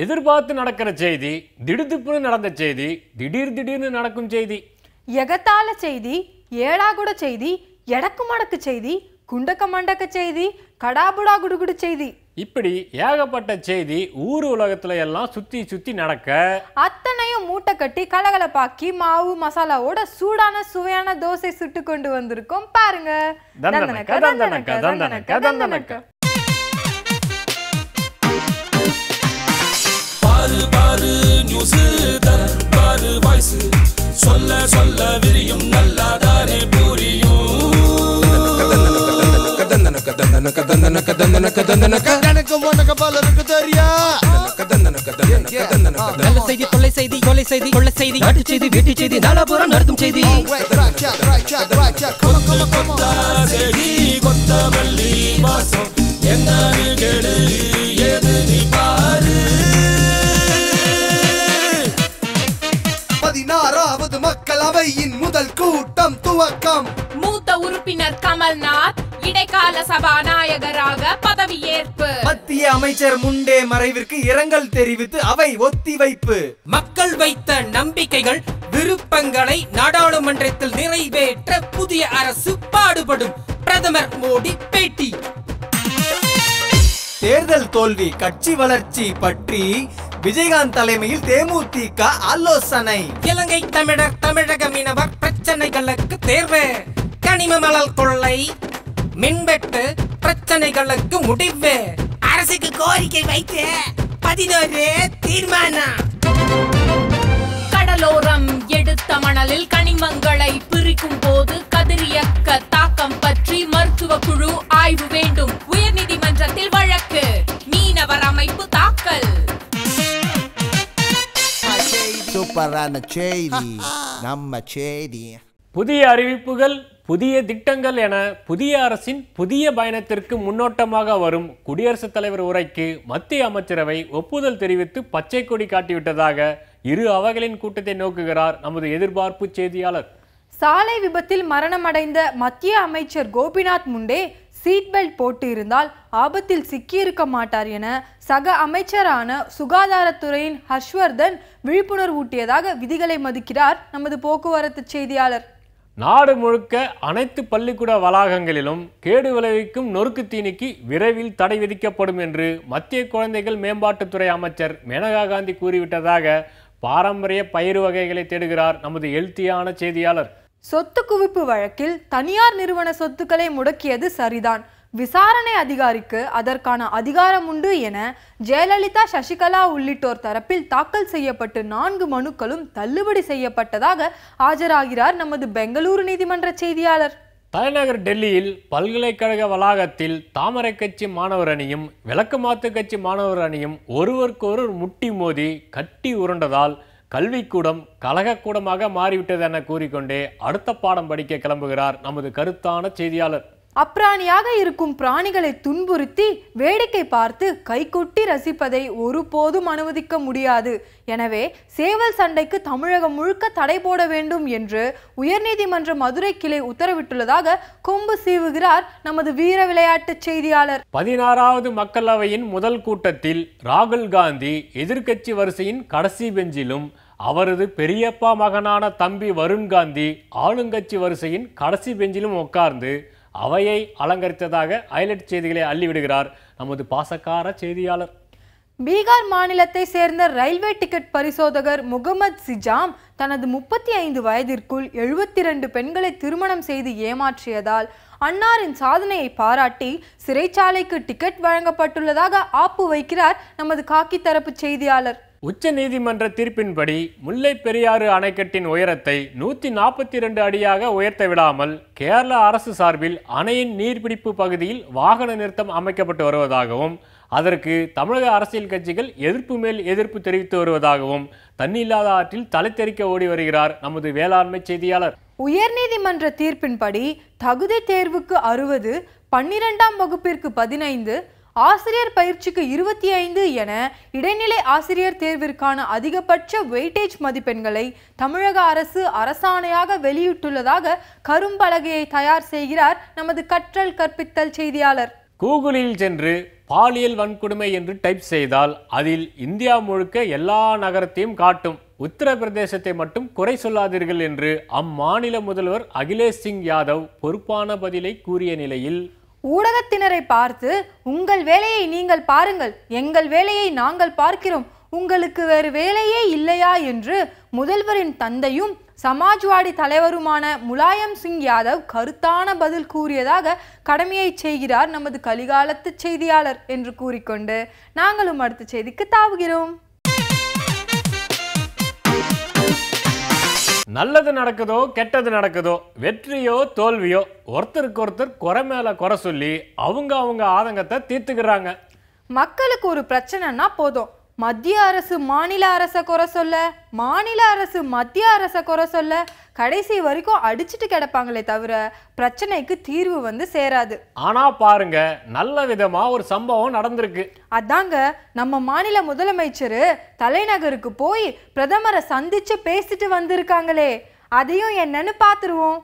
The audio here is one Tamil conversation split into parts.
எதிர்பார்த்து நடக்கிற செய்தி, திடுதிப்புன்னு நடந்த செய்தி, திடீர்னு நடக்கும் செய்தி, எகத்தால செய்தி, ஏடாகுட செய்தி, எடக்கு மடக்கு செய்தி, குண்டக்க மண்டக்க செய்தி, கடாபுடா குடுகுடு செய்தி, இப்படி ஏகப்பட்ட செய்தி ஊர் உலகத்துல எல்லாம் சுத்தி சுத்தி நடக்க அத்தனையும் மூட்டை கட்டி கலகலப்பாக்கி மாவு மசாலாவோட சூடான சுவையான தோசை சுட்டு கொண்டு வந்திருக்கோம் பாருங்க. தந்தனக்க தந்தனக்க தந்தனக்க தந்தனக்க. பாரு பாரு நியூஸ் பாரு வாய்ஸ் சொல்ல சொல்ல விரியும் நல்லாதானே புரியும். நல்ல செய்தி, தொல்லை செய்தி, கொலை செய்தி, கொள்ள செய்தி, நாட்டு செய்தி, வீட்டு செய்தி, நாலாபுரம் நடத்தும் செய்தி. கொத்தமல்லி வாசம் என்னன்னு கேடு, ஏது நீ பாரு. 16வது மக்களவையின் முதல் கூட்டம் துவக்கம். மூத்த உறுப்பினர் கமல்நாத் இடைக்கால சபாநாயகராக பதவியேற்பு. மத்திய அமைச்சர் முண்டே மறைவிற்கு இரங்கல் தெரிவித்து அவை ஒத்திவைப்பு. மக்கள் வைத்த நம்பிக்கைகள், விருப்பங்களை நாடாளுமன்றத்தில் நிறைவேற்ற புதிய அரசு பாடுபடும். பிரதமர் மோடி பேட்டி. தேர்தல் தோல்வி, கட்சி வளர்ச்சி பற்றி விஜயகாந்த் தலைமையில் தேமுதிக ஆலோசனை. இலங்கை தமிழர், தமிழக மீனவர் பிரச்சனைகளுக்கு தேர்வு. கனிம மணல் கொள்ளை, மின்வெட்டு பிரச்சனைகளுக்கு முடிவு. அரசுக்கு கோரிக்கை வைத்து 11 தீர்மானம். கடலோரம் எடுத்த மணலில் கனிமங்களை பிரிக்கும் போது கதிரியக்க தாக்கம் பற்றி மருத்துவ குழு ஆய்வு வேண்டும். உயர்நீதிமன்றத்தில் வழக்கு. மீனவர் அமைப்பு தாக்கல். சூப்பரான செய்தி, நம்ம செய்தி. புதிய அறிவிப்புகள், புதிய திட்டங்கள் என புதிய அரசின் புதிய பயணத்திற்கு முன்னோட்டமாக வரும் குடியரசுத் தலைவர் உரைக்கு மத்திய அமைச்சரவை ஒப்புதல் தெரிவித்து பச்சை கொடி காட்டிவிட்டதாக இரு அவைகளின் கூட்டத்தை நோக்குகிறார் நமது எதிர்பார்ப்பு செய்தியாளர். சாலை விபத்தில் மரணமடைந்த மத்திய அமைச்சர் கோபிநாத் முண்டே சீட் பெல்ட் போட்டு இருந்தால் ஆபத்தில் சிக்கியிருக்க மாட்டார் என சக அமைச்சரான சுகாதாரத்துறையின் ஹர்ஷ்வர்தன் விழிப்புணர்வு ஊட்டியதாக விதிகளை மதிக்கிறார் நமது போக்குவரத்து செய்தியாளர். நாடு முழுக்க அனைத்து பள்ளிக்கூட வளாகங்களிலும் கேடு விளைவிக்கும் நொறுக்கு தீனிக்கு விரைவில் தடை விதிக்கப்படும் என்று மத்திய குழந்தைகள் மேம்பாட்டுத்துறை அமைச்சர் மேனகா காந்தி கூறிவிட்டதாக பாரம்பரிய பயிர் வகைகளை தேடுகிறார் நமது எழுத்தியான செய்தியாளர். சொத்து குவிப்பு வழக்கில் தனியார் நிறுவன சொத்துக்களை முடக்கியது சரிதான், விசாரணை அதிகாரிக்கு அதற்கான அதிகாரம் உண்டு என ஜெயலலிதா, சசிகலா உள்ளிட்டோர் தரப்பில் தாக்கல் செய்யப்பட்டு 4 மனுக்களும் தள்ளுபடி செய்யப்பட்டதாக ஆஜராகிறார் நமது பெங்களூரு நீதிமன்ற செய்தியாளர். தலைநகர் டெல்லியில் பல்கலைக்கழக வளாகத்தில் தாமரை கட்சி மாணவர் அணியும் விளக்கமாத்து கட்சி மாணவர் அணியும் ஒருவருக்கொருவர் முட்டி மோதி கட்டி உருண்டதால் கல்விக்கூடம் கலகக்கூடமாக மாறிவிட்டது என கூறிக்கொண்டே அடுத்த பாடம் படிக்க கிளம்புகிறார் நமது கருத்தான செய்தியாளர். அப்பிராணியாக இருக்கும் பிராணிகளை துன்புறுத்தி வேடிக்கை பார்த்து கைகொட்டி ரசிப்பதை ஒருபோதும் அனுமதிக்க முடியாது. எனவே சேவல் சண்டைக்கு தமிழகம் முழுக்க தடை போட வேண்டும் என்று உயர்நீதிமன்ற மதுரை கிளை உத்தரவிட்டுள்ளதாக கொம்பு சீவுகிறார் நமது வீர விளையாட்டு செய்தியாளர். 16வது மக்களவையின் முதல் கூட்டத்தில் ராகுல் காந்தி எதிர்க்கட்சி வரிசையின் கடைசி பெஞ்சிலும் அவரது பெரியப்பா மகனான தம்பி வருண் காந்தி ஆளுங்கட்சி வரிசையின் கடைசி பெஞ்சிலும் உட்கார்ந்து அவையை அலங்கரித்ததாக ஹைலைட் செய்திகளை அள்ளிவிடுகிறார் நமது பாசக்கார செய்தியாளர். பீகார் மாநிலத்தை சேர்ந்த ரயில்வே டிக்கெட் பரிசோதகர் முகமது சிஜாம் தனது 35 வயதிற்குள் 72 பெண்களை திருமணம் செய்து ஏமாற்றியதால் அன்னாரின் சாதனையை பாராட்டி சிறைச்சாலைக்கு டிக்கெட் வழங்கப்பட்டுள்ளதாக ஆப்பு வைக்கிறார் நமது காக்கி தரப்பு செய்தியாளர். உச்ச நீதிமன்ற தீர்ப்பின்படி முல்லை பெரியாறு அணைக்கட்டின் உயரத்தை 142 அடியாக உயர்த்த விடாமல் கேரள அரசு சார்பில் அணையின் நீர்பிடிப்பு பகுதியில் வாகன நிறுத்தம் அமைக்கப்பட்டு வருவதாகவும் அதற்கு தமிழக அரசியல் கட்சிகள் எதிர்ப்பு மேல் எதிர்ப்பு தெரிவித்து வருவதாகவும் தண்ணில்லாத ஆற்றில் தலைத்தெறிக்க ஓடி வருகிறார் நமது வேளாண்மை செய்தியாளர். உயர்நீதிமன்ற தீர்ப்பின்படி தகுதி தேர்வுக்கு 60, 12ஆம் வகுப்பிற்கு 15, ஆசிரியர் பயிற்சிக்கு 25 என இடைநிலை ஆசிரியர் தேர்விற்கான அதிகபட்ச வெயிட்டேஜ் மதிப்பெண்களை தமிழக அரசு அரசாணையாக வெளியிட்டுள்ளதாக கரும்பலகையை தயார் செய்கிறார் நமது கற்றல் கற்பித்தல் செய்தியாளர். கூகுளில் சென்று பாலியல் வன்கொடுமை என்று டைப் செய்தால் அதில் இந்தியா முழுக்க எல்லா நகரத்தையும் காட்டும். உத்தரப்பிரதேசத்தை மட்டும் குறை சொல்லாதீர்கள் என்று அம்மாநில முதல்வர் அகிலேஷ் சிங் யாதவ் பொறுப்பான பதிலை கூறிய நிலையில் ஊடகத்தினரை பார்த்து உங்கள் வேலையை நீங்கள் பாருங்கள், எங்கள் வேலையை நாங்கள் பார்க்கிறோம், உங்களுக்கு வேறு வேலையே இல்லையா என்று முதல்வரின் தந்தையும் சமாஜ்வாடி தலைவருமான முலாயம் சிங் யாதவ் கருத்தான பதில் கூறியதாக கடமையை செய்கிறார் நமது கலிகாலத்து செய்தியாளர் என்று கூறிக்கொண்டு நாங்களும் அடுத்த செய்திக்கு தாவுகிறோம். நல்லது நடக்குதோ கெட்டது நடக்குதோ, வெற்றியோ தோல்வியோ, ஒருத்தருக்கு ஒருத்தர் குறை மேல குறை சொல்லி அவங்க ஆதங்கத்தை தீர்த்துக்கிறாங்க. மக்களுக்கு ஒரு பிரச்சனைனா போதும், மத்திய அரசு மாநில அரசை குறை சொல்ல, மாநில அரசு மத்திய அரசை குறை சொல்ல, கடைசி வரைக்கும் அடிச்சுட்டு கிடப்பாங்களே தவிர பிரச்சனைக்கு தீர்வு வந்து சேராது. ஆனா பாருங்க, நல்ல விதமா ஒரு சம்பவம் நடந்திருக்கு. அதாங்க, நம்ம மாநில முதலமைச்சர் தலைநகருக்கு போய் பிரதமரை சந்திச்சு பேசிட்டு வந்திருக்காங்களே, அதையும் என்னன்னு பாத்துருவோம்.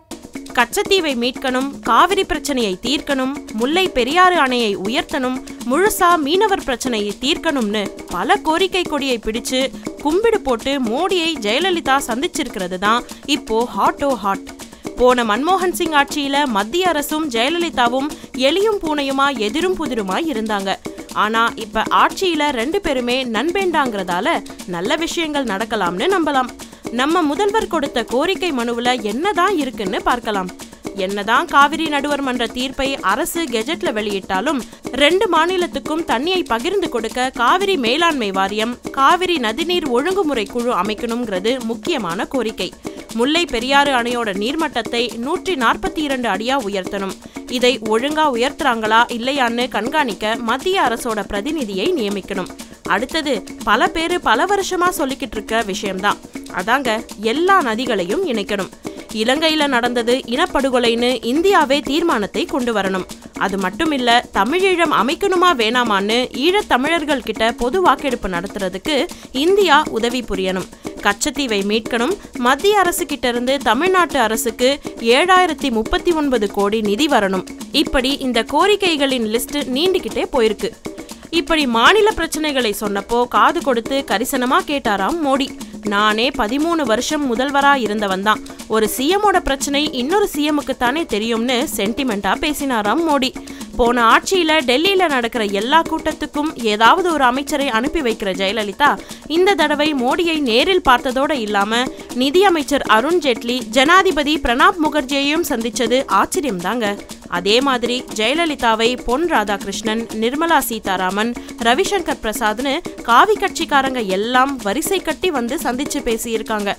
கச்சத்தீவை மீட்கணும், காவிரி பிரச்சனையை தீர்க்கணும், முல்லை பெரியாறு அணையை உயர்த்தணும், முழுசா மீனவர் பிரச்சனையை தீர்க்கணும்னு பல கோரிக்கை கொடியை பிடிச்சு கும்பிடு போட்டு மோடியை ஜெயலலிதா சந்திச்சிருக்கிறது தான் இப்போ ஹாட்டோ ஹாட். போன மன்மோகன் சிங் ஆட்சியில மத்திய அரசும் ஜெயலலிதாவும் எலியும் பூனையுமா எதிரும் புதிருமா இருந்தாங்க. ஆனா இப்ப ஆட்சியில 2 பேருமே நண்பேண்டாங்கிறதால நல்ல விஷயங்கள் நடக்கலாம்னு நம்பலாம். நம்ம முதல்வர் கொடுத்த கோரிக்கை மனுவுல என்னதான் இருக்குன்னு பார்க்கலாம். என்னதான் காவிரி நடுவர் மன்ற தீர்ப்பை அரசு கெஜெட்ல வெளியிட்டாலும் 2 மாநிலத்துக்கும் தண்ணியை பகிர்ந்து கொடுக்க காவிரி மேலாண்மை வாரியம், காவிரி நதிநீர் ஒழுங்குமுறை குழு அமைக்கணுங்கிறது முக்கியமான கோரிக்கை. முல்லை பெரியாறு அணையோட நீர்மட்டத்தை 142 அடியா உயர்த்தணும். இதை ஒழுங்கா உயர்த்துறாங்களா இல்லையான்னு கண்காணிக்க மத்திய அரசோட பிரதிநிதியை நியமிக்கணும். அடுத்தது பல பேரு பல வருஷமா சொல்லிக்கிட்டு இருக்க விஷயம்தான், அதாங்க எல்லா நதிகளையும் இணைக்கணும். இலங்கையில நடந்தது இனப்படுகொலைன்னு இந்தியாவே தீர்மானத்தை கொண்டு வரணும். அது மட்டும் இல்ல, தமிழீழம் அமைக்கணுமா வேணாமான்னு ஈழத் தமிழர்கள் கிட்ட பொது வாக்கெடுப்பு நடத்துறதுக்கு இந்தியா உதவி புரியணும். கச்சத்தீவை மீட்கணும். மத்திய அரசு கிட்ட இருந்து தமிழ்நாட்டு அரசுக்கு 7039 கோடி நிதி வரணும். இப்படி இந்த கோரிக்கைகளின் லிஸ்ட் நீண்டிக்கிட்டே போயிருக்கு. இப்படி மாநில பிரச்சனைகளை சொன்னப்போ காது கொடுத்து கரிசனமா கேட்டாராம் மோடி. நானே 13 வருஷம் முதல்வரா இருந்தவன் தான், ஒரு சிஎமோட பிரச்சனை இன்னொரு சிஎமுக்கு தானே தெரியும்னு சென்டிமெண்டா பேசினாராம் மோடி. போன ஆட்சியில டெல்லியில நடக்கிற எல்லா கூட்டத்துக்கும் ஏதாவது ஒரு அமைச்சரை அனுப்பி வைக்கிற ஜெயலலிதா இந்த தடவை மோடியை நேரில் பார்த்ததோட இல்லாம நிதி அமைச்சர் அருண்ஜேட்லி, ஜனாதிபதி பிரணாப் முகர்ஜியையும் சந்திச்சது ஆச்சரியம் தாங்க. அதே மாதிரி ஜெயலலிதாவை பொன் ராதாகிருஷ்ணன், நிர்மலா சீதாராமன், ரவிசங்கர் பிரசாத்னு காவி கட்சிக்காரங்க எல்லாம் வரிசை கட்டி வந்து சந்திச்சு பேசியிருக்காங்க.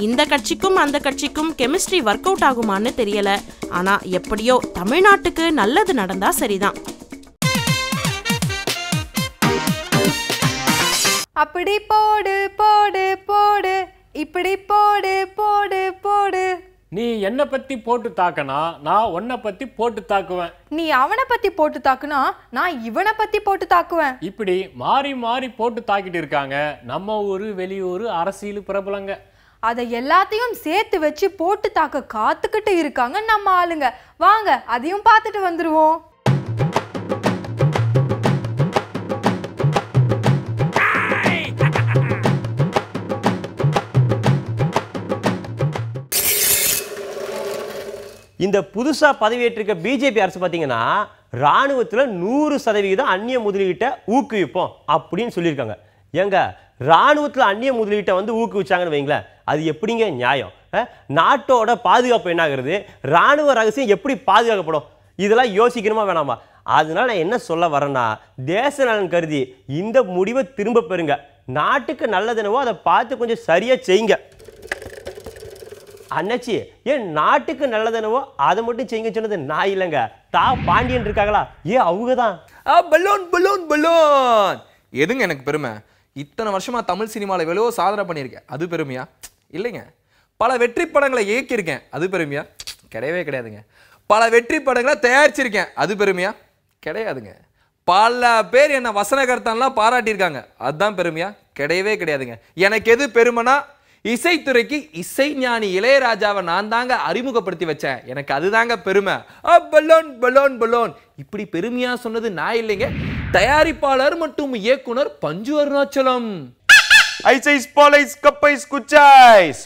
இந்த கட்சிக்கும் அந்த கட்சிக்கும் கெமிஸ்ட்ரி ஒர்க் அவுட் ஆகுமான்னு தெரியல. ஆனா எப்படியோ தமிழ்நாட்டுக்கு நல்லது நடந்தா சரிதான். அப்படி போடு போடு போடு, இப்படி போடு போடு போடு. நீ என்ன பத்தி போட்டு தாக்கனா நான் உன்னை பத்தி போட்டு தாக்குவேன். நீ அவனை பத்தி போட்டு தாக்குனா நான் இவனை பத்தி போட்டு தாக்குவேன். இப்படி மாறி மாறி போட்டு தாக்கிட்டு இருக்காங்க நம்ம ஊரு வெளியூரு அரசியல் பிரபலங்க. அதை எல்லாத்தையும் சேர்த்து வச்சு போட்டு தாக்க காத்துக்கிட்டு இருக்காங்க நம்ம ஆளுங்க. வாங்க அதையும் பார்த்துட்டு வந்துருவோம். இந்த புதுசா பதவியேற்றிருக்க பிஜேபி அரசு பார்த்தீங்கன்னா ராணுவத்தில் 100% அந்நிய முதலீட்டை ஊக்குவிப்போம் அப்படின்னு சொல்லியிருக்காங்க. ஏங்க, ராணுவத்தில் அந்நிய முதலீட்டை வந்து ஊக்குவிச்சாங்கன்னு வைங்களேன், அது எப்படிங்க நியாயம்? நாட்டோட பாதுகாப்பு என்ன ஆகுறது? ராணுவ ரகசியம் எப்படி பாதுகாக்கப்படும்? இதெல்லாம் யோசிக்கணுமா வேணாமா? அதனால நான் என்ன சொல்ல வரேன்னா, தேச நலன் கருதி இந்த முடிவை திரும்ப பெறுங்க. நாட்டுக்கு நல்லதுனவோ அதை பார்த்து கொஞ்சம் சரியா செய்யுங்க. அண்ணாச்சி, ஏன் நாட்டுக்கு நல்லதுனவோ அதை மட்டும் செய்யுங்க சொன்னது நான் இல்லைங்க, பாண்டியன் இருக்காங்களா, அவங்க தான். பலூன் பலூன் பலூன் எதுங்க எனக்கு பெருமை? இத்தனை வருஷமா தமிழ் சினிமாவில் எவ்வளோ சாதனை பண்ணியிருக்கேன், அது பெருமையா? இல்லைங்க. பல வெற்றி படங்களை இயக்கியிருக்கேன், அது பெருமையா? கிடையவே கிடையாதுங்க. பல வெற்றி படங்களை தயாரிச்சிருக்கேன், அது பெருமையா? கிடையாதுங்க. பல பேர் என்னை வசனகர்த்தான்லாம் பாராட்டியிருக்காங்க, அதுதான் பெருமையா? கிடையவே கிடையாதுங்க. எனக்கு எது பெருமைனா, இசைத்துறைக்கு இசைஞானி இளையராஜாவை நான் தாங்க அறிமுகப்படுத்தி வச்சேன், எனக்கு அதுதாங்க பெருமை. பலோன் பலோன் பலோன் இப்படி பெருமையா சொன்னது நான் இல்லைங்க, தயாரிப்பாளர் மற்றும் இயக்குனர் பஞ்சு அருணாச்சலம். ஐஸ் பாலைஸ் கப்பைஸ் குச்சாய்ஸ்.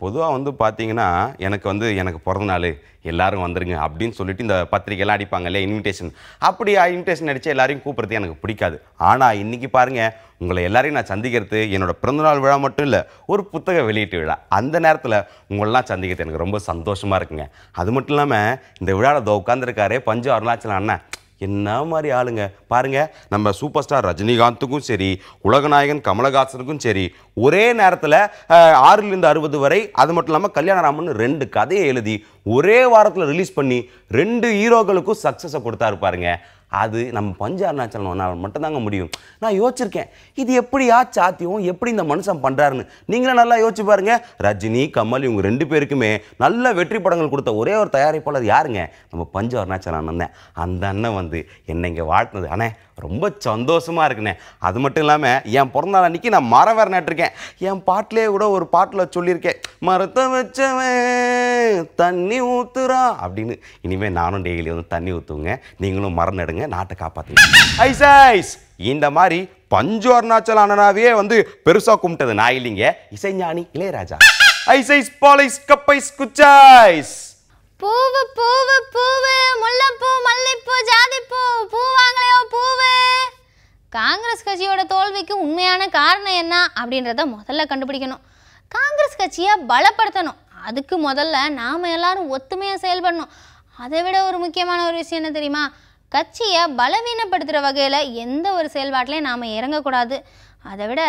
பொதுவாக வந்து பார்த்தீங்கன்னா எனக்கு பிறந்த நாள் எல்லாரும் வந்துருங்க அப்படின்னு சொல்லிட்டு இந்த பத்திரிக்கைலாம் அடிப்பாங்க இல்லையா, இன்விடேஷன். அப்படி இன்விடேஷன் அடித்து எல்லாரையும் கூப்பிட்றது எனக்கு பிடிக்காது. ஆனால் இன்றைக்கி பாருங்கள், உங்களை எல்லாரையும் நான் சந்திக்கிறது என்னோட பிறந்தநாள் விழா மட்டும் இல்லை, ஒரு புத்தக வெளியீட்டு விழா. அந்த நேரத்தில் உங்களெல்லாம் சந்திக்கிறது எனக்கு ரொம்ப சந்தோஷமாக இருக்குங்க. அது மட்டும் இல்லாமல் இந்த விழாவில் உட்காந்துருக்காரே பஞ்சு அருணாச்சலம் அண்ணன், என்ன மாதிரி ஆளுங்க பாருங்க. நம்ம சூப்பர் ஸ்டார் ரஜினிகாந்துக்கும் சரி, உலகநாயகன் கமலஹாசனுக்கும் சரி, ஒரே நேரத்தில் 6லிருந்து 60 வரை, அது மட்டும் இல்லாமல் கல்யாணராமன் 2 கதையை எழுதி ஒரே வாரத்தில் ரிலீஸ் பண்ணி 2 ஹீரோக்களுக்கும் சக்ஸஸை கொடுத்தாரு பாருங்க. அது நம்ம பஞ்சு அருணாச்சலம் மட்டும்தாங்க முடியும். நான் யோசிச்சிருக்கேன், இது எப்படியா சாத்தியம், எப்படி இந்த மனுஷன் பண்ணுறாருன்னு. நீங்களும் நல்லா யோசிச்சு பாருங்க. ரஜினி கமல் இவங்க 2 பேருக்குமே நல்ல வெற்றி படங்கள் கொடுத்த ஒரே ஒரு தயாரிப்பாளர் யாருங்க? நம்ம பஞ்சு அருணாச்சலம் அண்ணன் தான். அந்த அண்ணன் வந்து என்னை இங்கே வாழ்த்துனது அண்ணே ரொம்ப சந்தோஷமாக இருக்குண்ணே. அது மட்டும் இல்லாமல் என் பிறந்தநாள் அன்றைக்கி நான் மரம் வேறு நட்டுருக்கேன். என் பாட்டிலே கூட ஒரு பாட்டில் சொல்லியிருக்கேன், மரத்தை வச்சவன் தண்ணி ஊற்றுறா அப்படின்னு. இனிமேல் நானும் டெய்லி வந்து தண்ணி ஊற்றுங்க, நீங்களும் மரம் நடுங்க, நாட்டை காப்பாற்றுங்க. ஐஸ் இந்த மாதிரி பஞ்சு அருணாச்சலம் அண்ணனாவே வந்து பெருசாக கும்பிட்டது நான் இல்லைங்க, இசைஞானி இளையராஜா. ஐஸ் பாலைஸ் கப்பைஸ் குச்சாய்ஸ். பூவு பூவு பூவு முல்லைப்பூ மல்லிப்பூ ஜாதிப்பூ பூவாங்களையோ பூவு. காங்கிரஸ் கட்சியோட தோல்விக்கு உண்மையான காரணம் என்ன அப்படின்றத முதல்ல கண்டுபிடிக்கணும். காங்கிரஸ் கட்சியை பலப்படுத்தணும். அதுக்கு முதல்ல நாம் எல்லாரும் ஒத்துமையாக செயல்படணும். அதை விட ஒரு முக்கியமான ஒரு விஷயம் என்ன தெரியுமா? கட்சியை பலவீனப்படுத்துகிற வகையில் எந்த ஒரு செயல்பாட்டிலையும் நாம் இறங்கக்கூடாது. அதை விட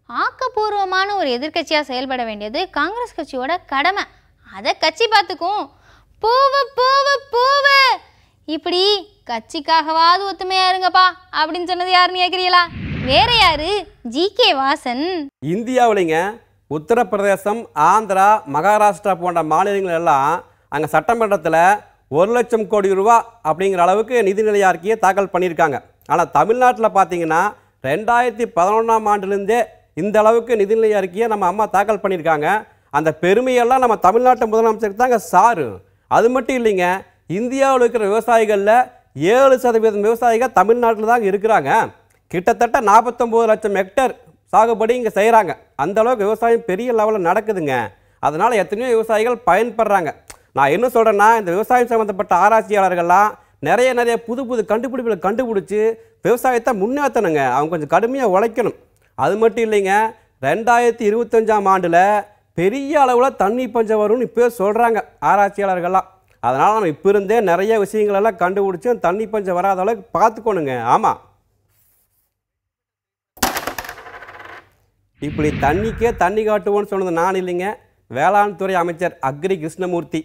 ஆக்கப்பூர்வமான ஒரு எதிர்கட்சியாக செயல்பட வேண்டியது காங்கிரஸ் கட்சியோட கடமை. அதை கட்சி பார்த்துக்கும். பூவு பூவு பூவு இப்படி கட்சிக்காகவாது ஒத்துமையா இருங்கப்பா அப்படின்னு சொன்னது யாருன்னு கேட்குறீங்களா? வேற யாரு? ஜி.கே. வாசன். இந்தியாவிலைங்க உத்தரப்பிரதேசம், ஆந்திரா, மகாராஷ்டிரா போன்ற மாநிலங்கள் எல்லாம் அங்கே சட்டமன்றத்தில் 1 லட்சம் கோடி ரூபா அப்படிங்கிற அளவுக்கு நிதிநிலை அறிக்கையை தாக்கல் பண்ணியிருக்காங்க. ஆனால் தமிழ்நாட்டில் பார்த்தீங்கன்னா 2011ஆம் ஆண்டுலேருந்தே இந்த அளவுக்கு நிதிநிலை அறிக்கையை நம்ம அம்மா தாக்கல் பண்ணியிருக்காங்க. அந்த பெருமையெல்லாம் நம்ம தமிழ்நாட்டு முதலமைச்சருக்கு தாங்க சாரு. அது மட்டும் இல்லைங்க, இந்தியாவில் இருக்கிற விவசாயிகளில் 7% விவசாயிகள் தமிழ்நாட்டில் தாங்க இருக்கிறாங்க. கிட்டத்தட்ட 49 லட்சம் ஹெக்டேர் சாகுபடி இங்கே செய்கிறாங்க. அந்த அளவுக்கு விவசாயம் பெரிய லெவலில் நடக்குதுங்க. அதனால் எத்தனையோ விவசாயிகள் பயன்படுறாங்க. நான் என்ன சொல்கிறேன்னா, இந்த விவசாயம் சம்மந்தப்பட்ட ஆராய்ச்சியாளர்கள்லாம் நிறைய புது புது கண்டுபிடிப்புகளை கண்டுபிடிச்சி விவசாயத்தை முன்னேற்றணுங்க. அவங்க கொஞ்சம் கடுமையாக உழைக்கணும். அது மட்டும் இல்லைங்க, 2025ஆம் ஆண்டில் பெரிய அளவில் தண்ணி பஞ்சம் வரும்னு இப்போ சொல்கிறாங்க ஆராய்ச்சியாளர்கள்லாம். அதனால் நம்ம இப்போ இருந்தே நிறைய விஷயங்களெல்லாம் கண்டுபிடிச்சி தண்ணி பஞ்சம் வராத அளவுக்கு பார்த்துக்கணுங்க. ஆமாம், இப்படி தண்ணிக்கே தண்ணி காட்டுவோன்னு சொன்னது நான் இல்லைங்க, வேளாண் துறை அமைச்சர் அக்ரி கிருஷ்ணமூர்த்தி.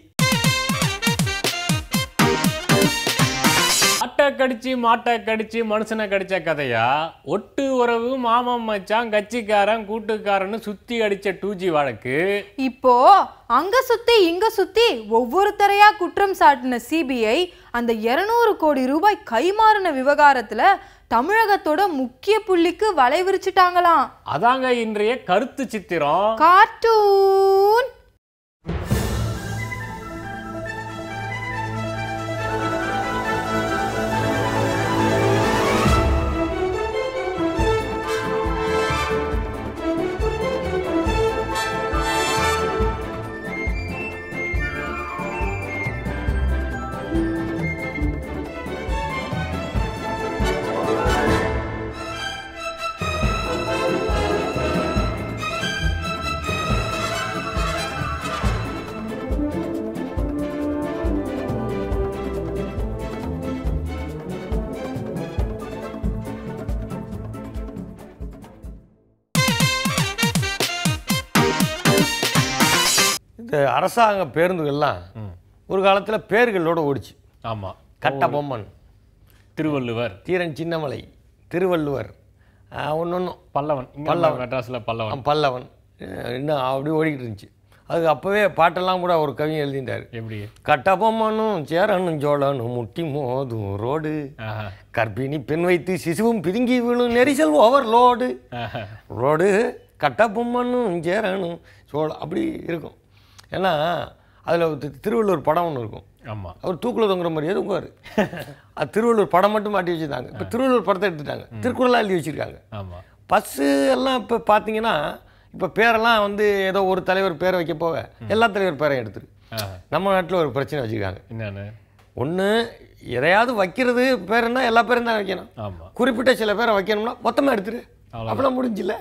மாட்டை கடிச்சு மனுஷனை கடிச்ச கதையா? ஒட்டு உறவு மாமன் மச்சான் கட்சிக்காரன் கூட்டுக்காரன்னு சுத்தி அடிச்ச 2G வழக்கு இப்போ அங்க சுத்தி இங்க சுத்தி ஒவ்வொருத்தரையா குற்றம் சாட்டின சிபிஐ அந்த 200 கோடி ரூபாய் கைமாறின விவகாரத்துல தமிழகத்தோட முக்கிய புள்ளிக்கு வலை விரிச்சிட்டாங்களாம். அதாங்க இன்றைய கருத்து சித்திரம். கார்ட்டூன். இந்த அரசாங்க பேருந்துகள்லாம் ஒரு காலத்தில் பேர்களோடு ஓடிச்சு. ஆமாம், கட்டபொம்மன், திருவள்ளுவர், தீரன் சின்னமலை, திருவள்ளுவர், ஒன்று பல்லவன், மெட்ராஸில் பல்லவன் இன்னும் அப்படி ஓடிக்கிட்டு இருந்துச்சு. அதுக்கு அப்போவே பாட்டெல்லாம் கூட ஒரு கவிஞர் எழுதிட்டார். எப்படி? கட்டபொம்மனும் சேரனும் சோழனும் முட்டி மோதும் ரோடு, கர்ப்பிணி பெண் வைத்து சிசுவும் பிதுங்கி விழும் நெரிசல் ஓவர்லோடு ரோடு, கட்டபொம்மனும் சேரனும் சோழ அப்படி இருக்கும். ஏன்னா அதில் திருவள்ளுவர் படம் ஒன்று இருக்கும். ஆமா. அவர் தூக்குல தொங்குற மாதிரியே தூங்குவார். அது திருவள்ளுவர் படம் மட்டும் மாட்டி வச்சுருந்தாங்க. இப்போ திருவள்ளுவர் படத்தை எடுத்துட்டாங்க, திருக்குறளாக எழுதி வச்சுருக்காங்க. ஆமா. பஸ்ஸு எல்லாம் இப்போ பார்த்தீங்கன்னா இப்போ பேரெல்லாம் வந்து ஏதோ ஒரு தலைவர் பேரை வைக்க போக எல்லா தலைவர் பேரையும் எடுத்துரு. நம்ம நாட்டில் ஒரு பிரச்சனை வச்சுருக்காங்க. என்னன்னு? ஒன்று எதையாவது வைக்கிறது பேருன்னா எல்லா பேரும் தான் வைக்கணும். குறிப்பிட்ட சில பேரை வைக்கணும்னா மொத்தமாக எடுத்துரு, அப்படிலாம் முடிஞ்சில்ல.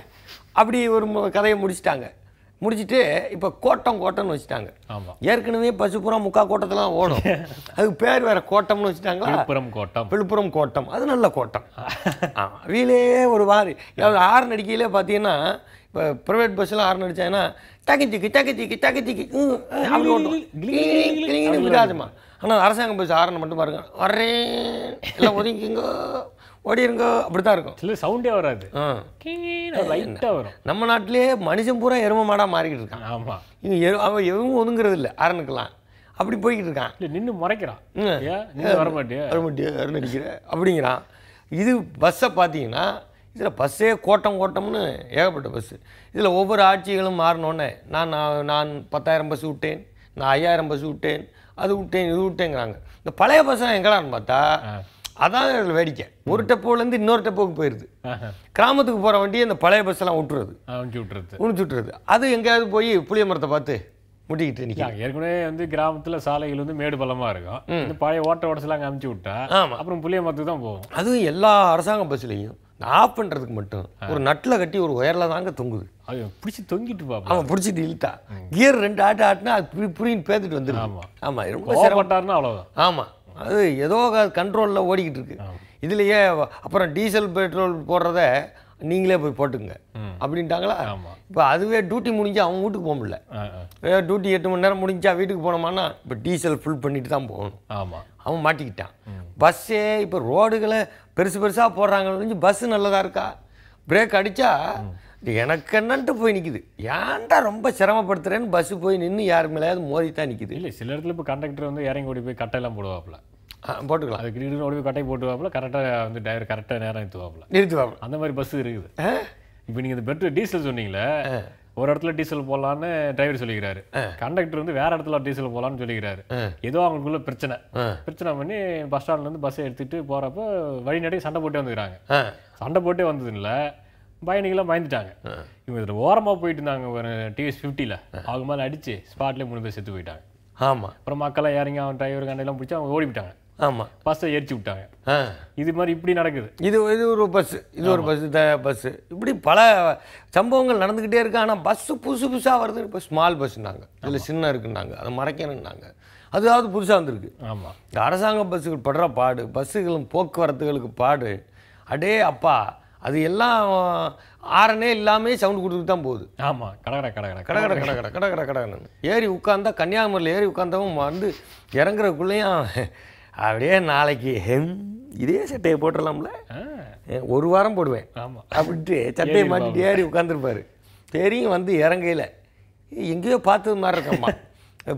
அப்படி ஒரு கதையை முடிச்சிட்டாங்க. முடிச்சுட்டு இப்போ கோட்டம்னு வச்சுட்டாங்க. ஏற்கனவே பசு பூரா முக்கா கோட்டத்தெல்லாம் ஓடும், அதுக்கு பேர் வேற கோட்டம்னு வச்சுட்டாங்களா. விழுப்புரம் கோட்டம், அது நல்ல கோட்டம். வீலே ஒரு மாதிரி ஆறு நடிக்கையிலே பார்த்தீங்கன்னா இப்போ ப்ரைவேட் பஸ்ஸில் ஆறு நடிச்சாங்கன்னா டக்கு அப்படி ஓட்டும் விடாதுமா. ஆனால் அரசாங்க பஸ் ஆறுன்னு மட்டும் பாருங்க, வரேன் எல்லாம் ஒதுங்கிங்க ஓடிருங்க, அப்படித்தான் இருக்கும். சில சவுண்டே வராது, லைட்டாக வரும். நம்ம நாட்டிலேயே மனுஷன் பூரா எரும மாடாக மாறிக்கிட்டு இருக்கான். ஆமாம். அவன் எதுவும் ஒதுங்கிறது இல்லை, அரணுக்கெல்லாம் அப்படி போய்கிட்டு இருக்கான். நின்று முறைக்கிறான், வரமாட்டியா அருண் அடிக்கிற அப்படிங்கிறான். இது பஸ்ஸை பார்த்தீங்கன்னா இதில் பஸ்ஸே கோட்டம்னு ஏகப்பட்ட பஸ்ஸு. இதில் ஒவ்வொரு ஆட்சிகளும் மாறினோடனே நான் 10,000 பஸ் விட்டேன், நான் 5,000 பஸ் விட்டேன், அது விட்டேன் இது விட்டேங்கிறாங்க. இந்த பழைய பஸ்ஸெல்லாம் எங்கடான்னு பார்த்தா அதான் இதில் வேடிக்கை. ஒரு டெப்போலேருந்து இன்னொரு டெப்போவுக்கு போயிடுது. கிராமத்துக்கு போகிற வண்டியை இந்த பழைய பஸ்ஸெல்லாம் விட்டுறது. அது எங்கேயாவது போய் புளிய மரத்தை பார்த்து முட்டிக்கிட்டு நிற்கும். ஏற்கனவே வந்து கிராமத்தில் சாலைகள் வந்து மேடு பள்ளமாக இருக்கும். இந்த பழைய ஓட்டலாம் அங்கே அமுச்சு விட்டா அப்புறம் புளிய மரத்துக்கு தான் போகும். அதுவும் எல்லா அரசாங்க பஸ்லையும் ஆஃப் பண்ணுறதுக்கு மட்டும் ஒரு நட்டில் கட்டி ஒரு உயரில் தாங்க தொங்குது. அது பிடிச்சி தொங்கிட்டு பாப்பா, அவன் பிடிச்சிட்டு இழுத்தா கியர் 2 ஆட்டுனா அது புரின்னு பேத்துட்டு வந்துடும். ஆமாம், ரொம்ப சிரமப்பட்டாருன்னா அவ்வளோதான். ஆமாம், அது ஏதோ கண்ட்ரோலில் ஓடிக்கிட்டு இருக்கு. இதுலையே அப்புறம் டீசல் பெட்ரோல் போடுறத நீங்களே போய் போட்டுக்குங்க அப்படின்ட்டாங்களா. இப்போ அதுவே டியூட்டி முடிஞ்சு அவன் வீட்டுக்கு போக முடியல. டியூட்டி 8 மணி நேரம் முடிஞ்சா வீட்டுக்கு போனோம்னா இப்போ டீசல் ஃபுல் பண்ணிட்டு தான் போகணும். அவன் மாட்டிக்கிட்டான். பஸ்ஸே இப்போ ரோடுகளை பெருசாக போடுறாங்க, பஸ்ஸு நல்லதாக இருக்கா? பிரேக் அடித்தா எனக்கு என்னன்ட்டு போய் நிற்கிது. ஏன்டா ரொம்ப சிரமப்படுத்துறேன்னு பஸ்ஸு போய் நின்று யார் மேலேயாவது மோதி தான் நிற்கிது. இல்லை, சில இடத்துல இப்போ கண்டக்டர் வந்து இறங்கி ஓடி போய் கட்டையெல்லாம் போடுவாப்புல, போட்டுக்கலாம். அது கிரீடு ஓடி போய் கட்டை போட்டுவாப்புல, கரெக்டாக வந்து டிரைவர் கரெக்டாக நேரம் நிறுத்துவாப்புல. அந்த மாதிரி பஸ்ஸு இருக்குது. இப்போ நீங்கள் இந்த பெட்ரோல் டீசல் சொன்னீங்களே, ஒரு இடத்துல டீசல் போடலான்னு டிரைவர் சொல்லிக்கிறாரு, கண்டக்டர் வந்து வேற இடத்துல டீசல் போடலான்னு சொல்லிக்கிறாரு. ஏதோ அவங்களுக்குள்ள பிரச்சனை பண்ணி பஸ் ஸ்டாண்ட்லேருந்து பஸ்ஸை எடுத்துகிட்டு போகிறப்ப வழிநடை சண்டை போட்டே வந்துக்கிறாங்க. சண்டை போட்டே வந்ததுல பயணிகள்லாம் பயந்துட்டாங்க. இவங்க இதில் ஓரமாக போயிட்டு இருந்தாங்க, ஒரு டிவிஎஸ் 50ல் அவங்க மேலே அடித்து ஸ்பாட்லேயே 3 பேர் செத்து போயிட்டாங்க. அப்புறம் மக்கள்லாம் இறங்கி அவன் டிரைவர் கண்டையெல்லாம் பிடிச்சி அவங்க ஓடிவிட்டாங்க. பஸ்ஸை எரிச்சு விட்டாங்க. இது மாதிரி இப்படி நடக்குது. இது ஒரு பஸ்ஸு, இது ஒரு பஸ்ஸு, இப்படி பல சம்பவங்கள் நடந்துக்கிட்டே இருக்கு. ஆனால் பஸ்ஸு புதுசாக வருது. இப்போ ஸ்மால் பஸ்ஸுனாங்க, இதில் சின்ன இருக்குன்னாங்க, அதை மறைக்கணுன்னாங்க, அதுவாவது புதுசாக வந்துருக்கு. இந்த அரசாங்க பஸ்ஸுகள் படுற பாடு, பஸ்ஸுகளும் போக்குவரத்துகளுக்கு பாடு, அடே அப்பா, அது எல்லாம் ஆரனே இல்லாமல் சவுண்டு கொடுத்துட்டு தான் போகுது. கடகடன்னு ஏறி உட்காந்தா, கன்னியாகுமரியில் ஏறி உட்காந்தவன் வந்து இறங்குறதுக்குள்ளேயும் அப்படியே நாளைக்கு இதே சட்டையை போட்டுடலாம்ல, ஒரு வாரம் போடுவேன் அப்படின்ட்டு சட்டையை மாட்டிட்டு ஏறி உட்காந்துருப்பாரு. தெரியும் வந்து இறங்கையில் எங்கேயோ பார்த்தது மாதிரி இருக்கம்மா,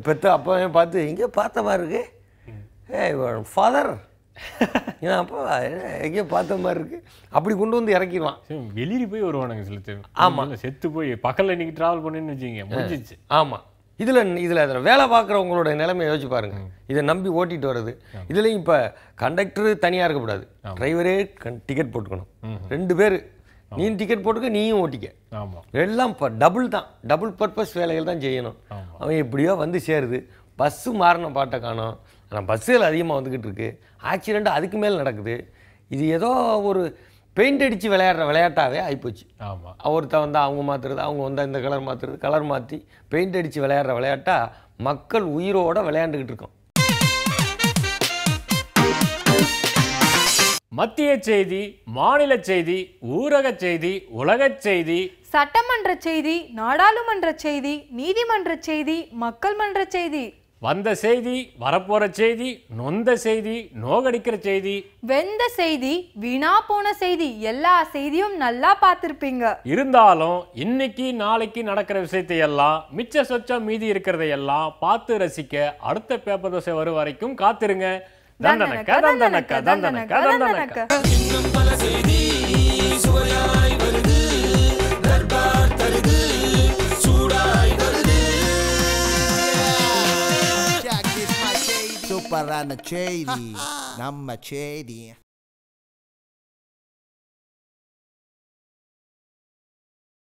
பெத்த அப்பாவே பார்த்து எங்கேயோ பார்த்த மாதிரி இருக்கு, ஃபாதர் அப்போ எங்கேயோ பார்த்த மாதிரி இருக்கு, அப்படி கொண்டு வந்து இறக்கிடுவான். வெளியே போய் வருவானுங்க சில பேர். ஆமாம், செத்து போய் பக்கத்தில் இன்னைக்கு ட்ராவல் பண்ணின்னு வச்சுங்க, முடிஞ்சிச்சு. ஆமாம், இதில் வேலை பார்க்குறவங்களோட நிலைமையை யோசிச்சு பாருங்க. இதை நம்பி ஓட்டிகிட்டு வர்றது. இதுலேயும் இப்போ கண்டக்டரு தனியாக இருக்கக்கூடாது, டிரைவரே டிக்கெட் போட்டுக்கணும். 2 பேர், நீ டிக்கெட் போட்டுக்க, நீயும் ஓட்டிக்க. எல்லாம் இப்போ டபுள் பர்பஸ் வேலைகள் தான் செய்யணும். அவன் எப்படியோ வந்து சேருது. பஸ்ஸு மாறின பாட்டை காணும். ஆனால் பஸ்ஸுகள் அதிகமாக வந்துக்கிட்டு இருக்கு. ஆக்சிடெண்ட் அதுக்கு மேலே நடக்குது. இது ஏதோ ஒரு பெயிண்ட் அடித்து விளையாடுற விளையாட்டாகவே ஆகிப்போச்சு. ஒருத்தன் வந்தால் அவங்க மாற்றுறது, அவங்க வந்தால் இந்த கலர் மாற்றுறது, கலர் மாற்றி பெயிண்ட் அடித்து விளையாடுற விளையாட்டாக மக்கள் உயிரோடு விளையாண்டுக்கிட்டு இருக்கோம். மத்திய செய்தி, மாநில செய்தி, ஊரக செய்தி, உலக செய்தி, சட்டமன்ற செய்தி, நாடாளுமன்ற செய்தி, நீதிமன்ற செய்தி, மக்கள் மன்ற செய்தி, வந்த செய்தி, வரப்போற செய்தி, நொந்த செய்தி, நோகடிக்கிற செய்தி, வெந்த செய்தி, வீணா போன செய்தி, எல்லா செய்தியும் நல்லா பார்த்திருப்பீங்க. இருந்தாலும் இன்னைக்கு நாளைக்கு நடக்கிற விஷயத்தை எல்லாம், மிச்ச சொச்சம் மீதி இருக்கிறதை எல்லாம் பார்த்து ரசிக்க அடுத்த பேப்பர் தோசை வரும் வரைக்கும் காத்திருங்க. தந்தனக்க தந்தனக்க தந்தனக்க தந்தனக்க. இன்னும் பல செய்தி சுவையாய் வருது, தர்பார் தருது, சூடாய் வருது. சூப்பரான செய்தி நம்ம செய்தி